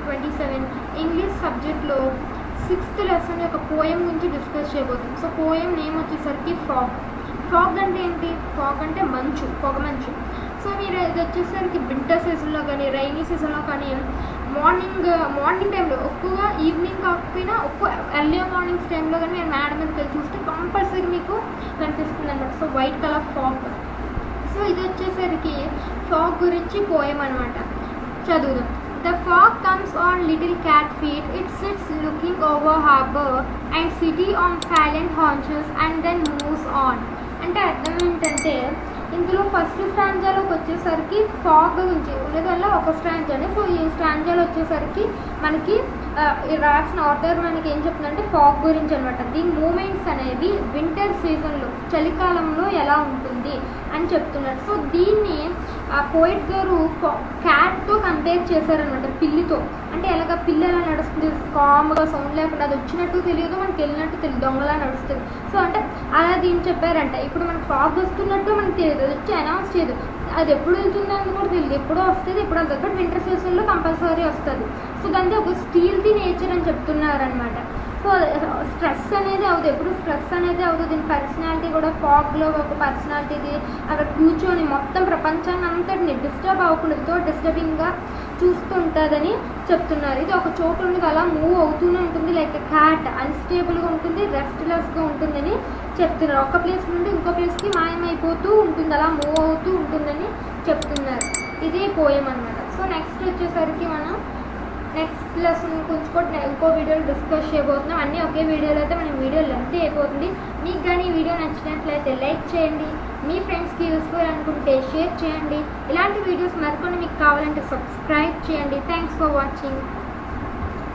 27 English సబ్జెక్ట్లో 6th lesson యొక్క poem గురించి డిస్కస్ చేయబోతుంది. సో పోయం నేమ్ వచ్చేసరికి ఫాగ్. ఫాగ్ అంటే ఏంటి? ఫాగ్ అంటే మంచు, పొగమంచు. సో మీరు ఇది వచ్చేసరికి వింటర్ సీజన్లో కానీ రైనీ సీజన్లో కానీ మార్నింగ్ టైంలో ఎక్కువగా ఈవినింగ్ కాకపోయినా ఎక్కువ ఎర్లీ మార్నింగ్స్ టైంలో కానీ మీరు మేడ మీదకి వెళ్ళి చూస్తే కంపల్సరీ మీకు కనిపిస్తుంది అనమాట. So white colour fog. So ఇది వచ్చేసరికి ఫాగ్ గురించి పోయం అనమాట. చదువుదాం. The fog comes on little cat feet, it sits looking over harbor and city on silent haunches and then moves on. అంటే అర్థం ఏంటంటే ఇందులో ఫస్ట్ స్టాంజాలోకి వచ్చేసరికి ఫాగ్ గురించి ఉండేది వల్ల ఒక స్టాంజానే. సో ఈ స్టాంజాలో వచ్చేసరికి మనకి రాసిన ఆథర్ మనకి ఏం చెప్తుందంటే ఫాగ్ గురించి అనమాట. దీని మూమెంట్స్ అనేవి వింటర్ సీజన్లో చలికాలంలో ఎలా ఉంటుంది అని చెప్తున్నారు. సో దీన్ని పోయిట్ గారు క్యాట్తో కంపేర్ చేశారనమాట, పిల్లితో. అంటే ఎలాగ పిల్లి ఎలా నడుస్తుంది, కామ్గా సౌండ్ లేకుండా, అది వచ్చినట్టు తెలియదు, మనకి వెళ్ళినట్టు తెలియదు, దొంగలా నడుస్తుంది. సో అంటే అలా దీన్ని చెప్పారంట. ఇప్పుడు మనకు ఫాగ్ వస్తున్నట్టు మనకు తెలియదు, అది వచ్చి అనౌన్స్ చేయదు, అది ఎప్పుడు వెళ్తుంది అని కూడా తెలియదు, ఎప్పుడో వస్తుంది, ఎప్పుడు వస్తుంది. బట్ వింటర్ సీజన్లో కంపల్సరీ వస్తుంది. సో దాంతో ఒక స్టీల్ది నేచర్ అని చెప్తున్నారనమాట. సో స్ట్రెస్ అనేది అవుతుంది, ఎప్పుడు స్ట్రెస్ అనేది అవుతుంది. దీని పర్సనాలిటీ కూడా ఫాగ్లో ఒక పర్సనాలిటీది అక్కడ కూర్చొని మొత్తం ప్రపంచాన్ని అంతటిని డిస్టర్బ్ అవ్వకుండా డిస్టర్బింగ్గా చూస్తుంటుందని చెప్తున్నారు. ఇది ఒక చోటు ఉండదు, అలా మూవ్ అవుతూనే ఉంటుంది. లైక్ క్యాట్ అన్స్టేబుల్గా ఉంటుంది, రెస్ట్లెస్గా ఉంటుందని చెప్తున్నారు. ఒక ప్లేస్ నుండి ఇంకో ప్లేస్కి మాయమైపోతూ ఉంటుంది, అలా మూవ్ అవుతూ ఉంటుందని చెప్తున్నారు. ఇదే పోయం అనమాట. సో నెక్స్ట్ వచ్చేసరికి మనం నెక్స్ట్ లెసన్ గురించి ఇంకో వీడియోలో డిస్కస్ చేయబోతున్నాం. అన్నీ ఒకే వీడియోలో అయితే మనం వీడియో లెంత్ అయిపోతుంది. మీకు కానీ ఈ వీడియో నచ్చినట్లయితే లైక్ చేయండి, మీ ఫ్రెండ్స్కి యూస్ఫుల్ అనుకుంటే షేర్ చేయండి. ఇలాంటి వీడియోస్ మరికొన్ని మీకు కావాలంటే సబ్స్క్రైబ్ చేయండి. Thanks for watching.